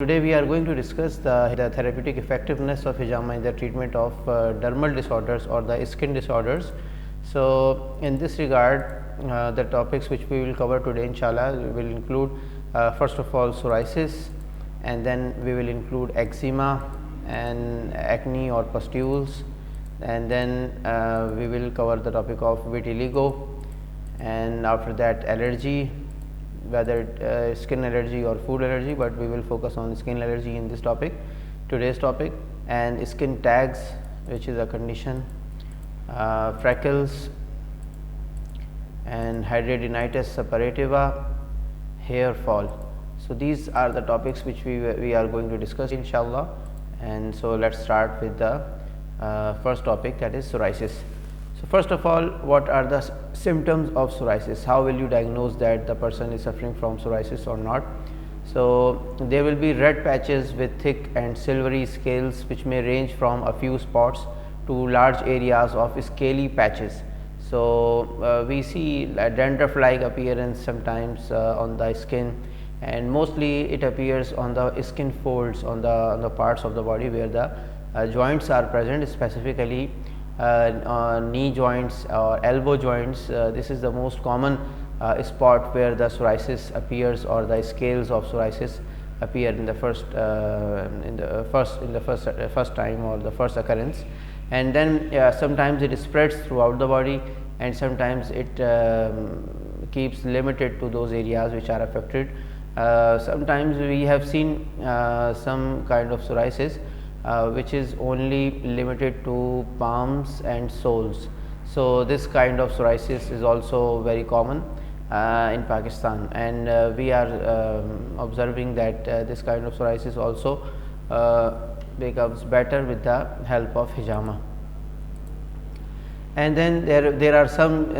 Today we are going to discuss the therapeutic effectiveness of hijama in the treatment of dermal disorders or the skin disorders. So, in this regard, the topics which we will cover today inshallah will include first of all psoriasis, and then we will include eczema and acne or pustules, and then we will cover the topic of vitiligo, and after that allergy, whether skin allergy or food allergy, but we will focus on skin allergy in this topic, today's topic, and skin tags, which is a condition, freckles and hidradenitis suppurativa, hair fall. So, these are the topics which we are going to discuss inshallah. And so, let us start with the first topic, that is psoriasis. So, first of all, what are the symptoms of psoriasis? How will you diagnose that the person is suffering from psoriasis or not? So, there will be red patches with thick and silvery scales which may range from a few spots to large areas of scaly patches. So, we see a dandruff like appearance sometimes on the skin, and mostly it appears on the skin folds on the parts of the body where the joints are present, specifically knee joints or elbow joints. This is the most common spot where the psoriasis appears, or the scales of psoriasis appear in the first time or the first occurrence, and then sometimes it spreads throughout the body, and sometimes it keeps limited to those areas which are affected. Sometimes we have seen some kind of psoriasis which is only limited to palms and soles. So, this kind of psoriasis is also very common in Pakistan, and we are observing that this kind of psoriasis also becomes better with the help of hijama. And then there are some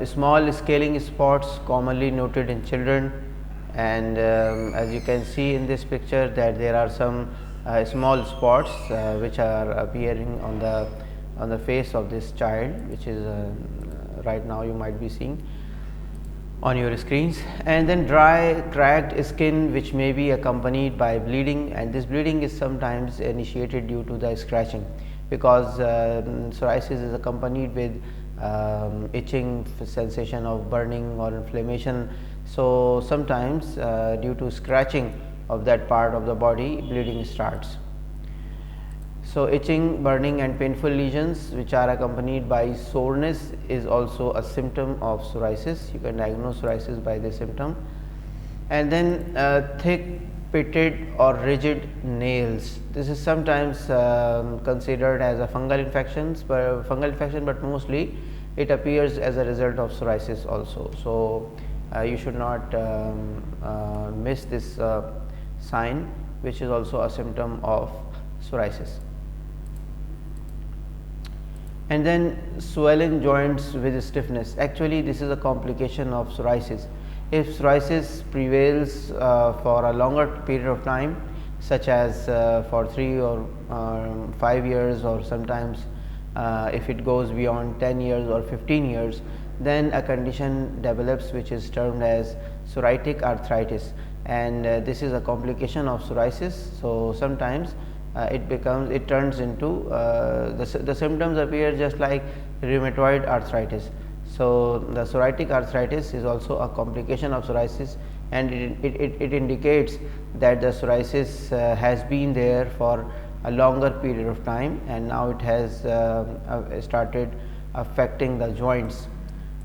small scaling spots commonly noted in children, and as you can see in this picture that there are some small spots which are appearing on the face of this child, which is right now you might be seeing on your screens. And then dry cracked skin which may be accompanied by bleeding, and this bleeding is sometimes initiated due to the scratching, because psoriasis is accompanied with itching, sensation of burning or inflammation. So, sometimes due to scratching of that part of the body, bleeding starts. So, itching, burning and painful lesions which are accompanied by soreness is also a symptom of psoriasis. You can diagnose psoriasis by this symptom. And then thick, pitted or rigid nails. This is sometimes considered as a fungal infection, but mostly it appears as a result of psoriasis also. So, you should not miss this sign, which is also a symptom of psoriasis. And then swelling joints with stiffness. Actually, this is a complication of psoriasis. If psoriasis prevails for a longer period of time, such as for 3 or 5 years, or sometimes if it goes beyond 10 years or 15 years, then a condition develops which is termed as psoriatic arthritis, and this is a complication of psoriasis. So, sometimes it turns into the symptoms appear just like rheumatoid arthritis. So, the psoriatic arthritis is also a complication of psoriasis, and it indicates that the psoriasis has been there for a longer period of time, and now it has started affecting the joints.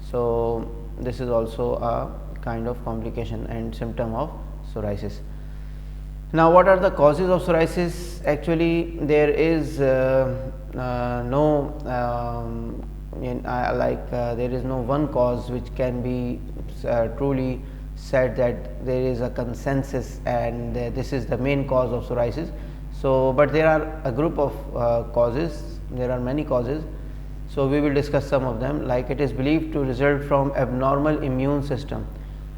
So, this is also a kind of complication and symptom of psoriasis. Now, what are the causes of psoriasis? Actually, there is no there is no one cause which can be truly said that there is a consensus and this is the main cause of psoriasis. So, but there are a group of causes, there are many causes. So, we will discuss some of them, like it is believed to result from abnormal immune system,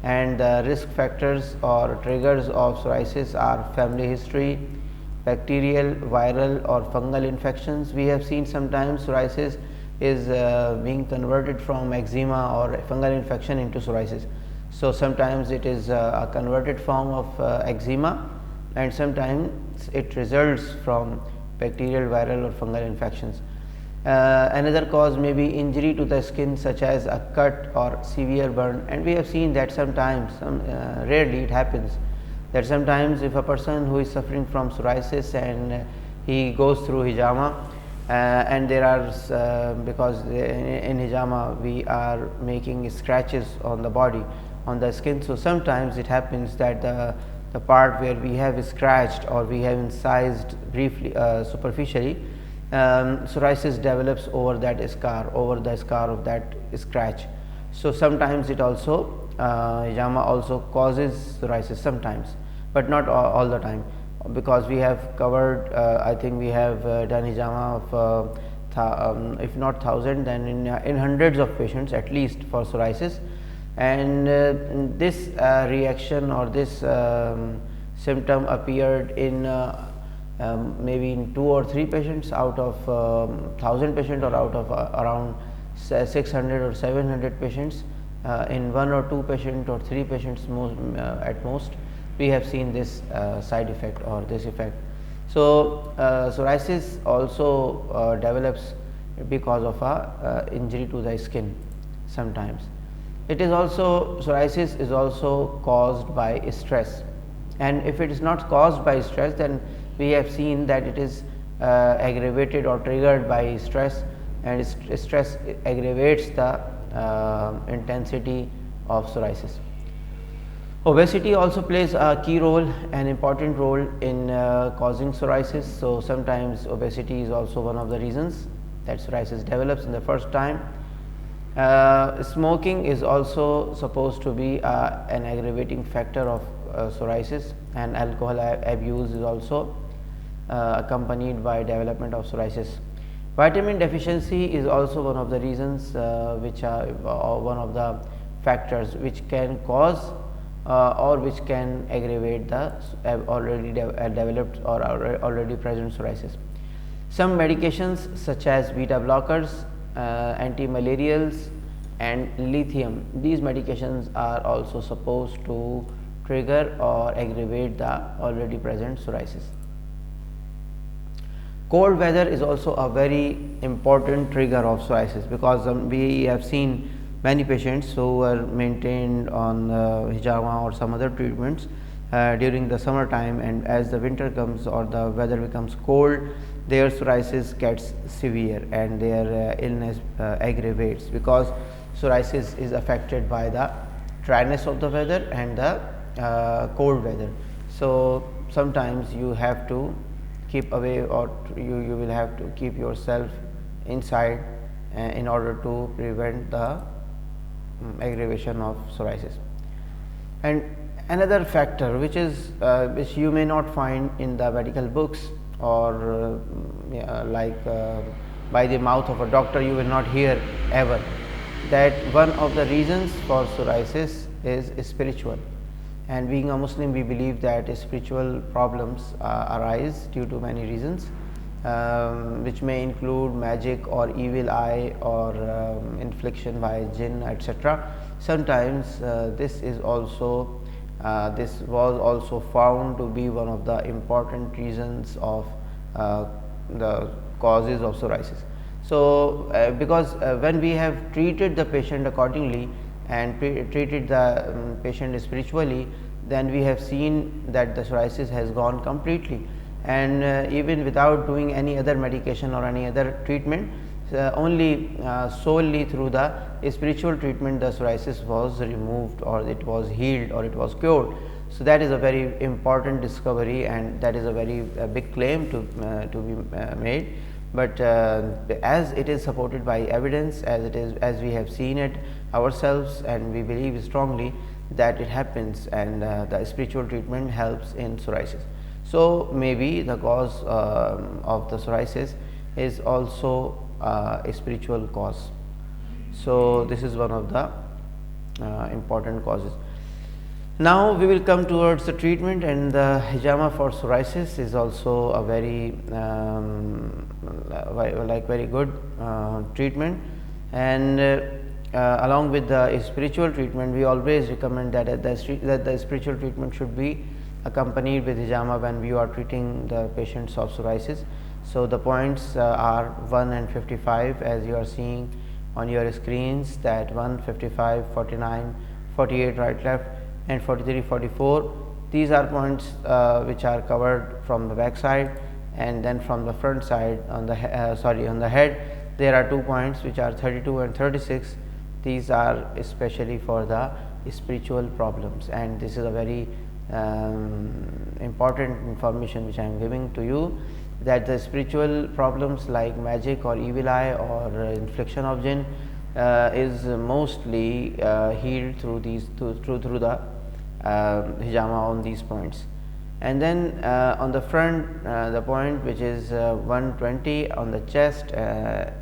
and the risk factors or triggers of psoriasis are family history, bacterial, viral or fungal infections. We have seen sometimes psoriasis is being converted from eczema or fungal infection into psoriasis. So, sometimes it is a converted form of eczema, and sometimes it results from bacterial, viral or fungal infections. Another cause may be injury to the skin, such as a cut or severe burn, and we have seen that sometimes, rarely it happens, that sometimes if a person who is suffering from psoriasis and he goes through hijama, and there are because in hijama we are making scratches on the body, on the skin, so sometimes it happens that the part where we have scratched or we have incised briefly, superficially, psoriasis develops over that scar, over the scar of that scratch. So sometimes it also hijama also causes psoriasis sometimes, but not all the time, because we have covered, I think we have done hijama of if not 1000, then in hundreds of patients at least for psoriasis, and this reaction or this symptom appeared in maybe in 2 or 3 patients out of 1000 patients, or out of around 600 or 700 patients, in 1 or 2 patients or 3 patients at most, we have seen this side effect or this effect. So psoriasis also develops because of a injury to the skin sometimes. It is also, psoriasis is also caused by stress, and if it is not caused by stress, then we have seen that it is aggravated or triggered by stress, and stress aggravates the intensity of psoriasis. Obesity also plays a key role, an important role in causing psoriasis. So sometimes obesity is also one of the reasons that psoriasis develops in the first time. Smoking is also supposed to be an aggravating factor of psoriasis, and alcohol abuse is also accompanied by development of psoriasis. Vitamin deficiency is also one of the reasons, which are one of the factors which can cause or which can aggravate the already developed or already present psoriasis. Some medications such as beta blockers, anti-malarials and lithium, these medications are also supposed to trigger or aggravate the already present psoriasis. Cold weather is also a very important trigger of psoriasis, because we have seen many patients who were maintained on hijama or some other treatments during the summer time, and as the winter comes or the weather becomes cold, their psoriasis gets severe and their illness aggravates, because psoriasis is affected by the dryness of the weather and the cold weather. So sometimes you have to keep away, or you will have to keep yourself inside in order to prevent the aggravation of psoriasis. And another factor which is which you may not find in the medical books, or by the mouth of a doctor you will not hear ever, that one of the reasons for psoriasis is spiritual. And being a Muslim, we believe that spiritual problems arise due to many reasons, which may include magic or evil eye or infliction by jinn, etc. Sometimes this was also found to be one of the important reasons of the causes of psoriasis. So because when we have treated the patient accordingly and treated the patient spiritually, then we have seen that the psoriasis has gone completely, and even without doing any other medication or any other treatment, only solely through the spiritual treatment the psoriasis was removed, or it was healed, or it was cured. So that is a very important discovery, and that is a very big claim to be made. But as it is supported by evidence, as we have seen it ourselves, and we believe strongly that it happens, and the spiritual treatment helps in psoriasis. So maybe the cause of the psoriasis is also a spiritual cause. So this is one of the important causes. Now we will come towards the treatment, and the hijama for psoriasis is also a very very good treatment, and along with the spiritual treatment, we always recommend that the spiritual treatment should be accompanied with hijama when we are treating the patients of psoriasis. So the points are 1 and 55, as you are seeing on your screens, that 1, 55, 49, 48 right left, and 43, 44. These are points which are covered from the back side, and then from the front side on the on the head there are 2 points which are 32 and 36. These are especially for the spiritual problems, and this is a very important information which I am giving to you, that the spiritual problems like magic or evil eye or infliction of jinn is mostly healed through these through the hijama on these points. And then on the front, the point which is 120 on the chest,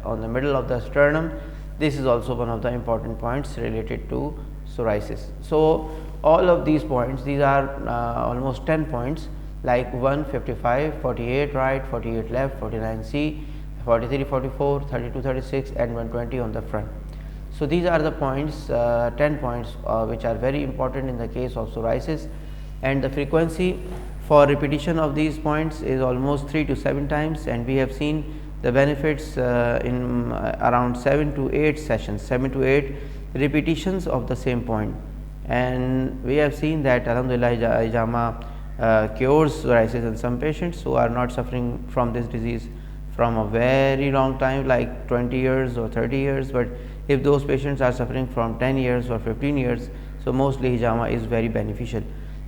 on the middle of the sternum, this is also one of the important points related to psoriasis. So all of these points, these are almost 10 points, like 1, 55, 48 right, 48 left, 49 C, 43, 44, 32, 36 and 120 on the front. So these are the points, 10 points which are very important in the case of psoriasis, and the frequency for repetition of these points is almost 3 to 7 times, and we have seen the benefits in around 7 to 8 sessions, 7 to 8 repetitions of the same point. And we have seen that alhamdulillah hijama cures psoriasis in some patients who are not suffering from this disease from a very long time, like 20 years or 30 years, but if those patients are suffering from 10 years or 15 years, so mostly hijama is very beneficial.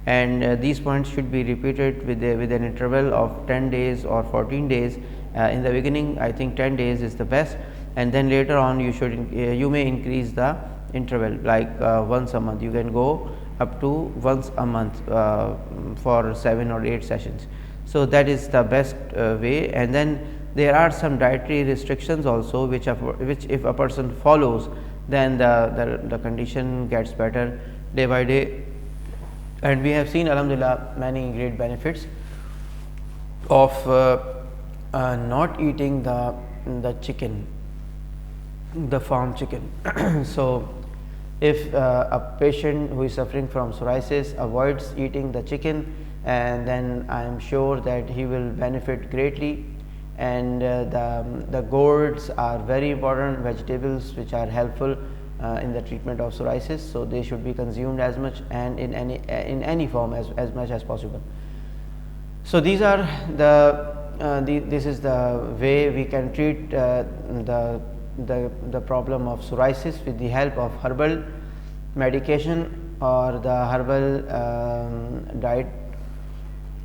And these points should be repeated with an interval of 10 days or 14 days. In the beginning I think 10 days is the best, and then later on you may increase the interval, like once a month. You can go up to once a month for 7 or 8 sessions. So that is the best way. And then there are some dietary restrictions also, which if a person follows, then the condition gets better day by day. And we have seen alhamdulillah many great benefits of not eating the chicken, the farm chicken. So if a patient who is suffering from psoriasis avoids eating the chicken, and then I am sure that he will benefit greatly. And the gourds are very important vegetables which are helpful in the treatment of psoriasis, so they should be consumed as much and in any form as much as possible. So these are this is the way we can treat the problem of psoriasis with the help of herbal medication or the herbal diet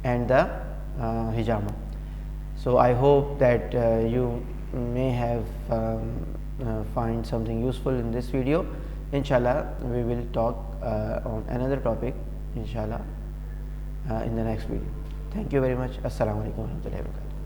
and the hijama. So I hope that you may have find something useful in this video. Inshallah we will talk on another topic inshallah in the next video. Thank you very much. Assalamu alaikum warahmatullahi wabarakatuh.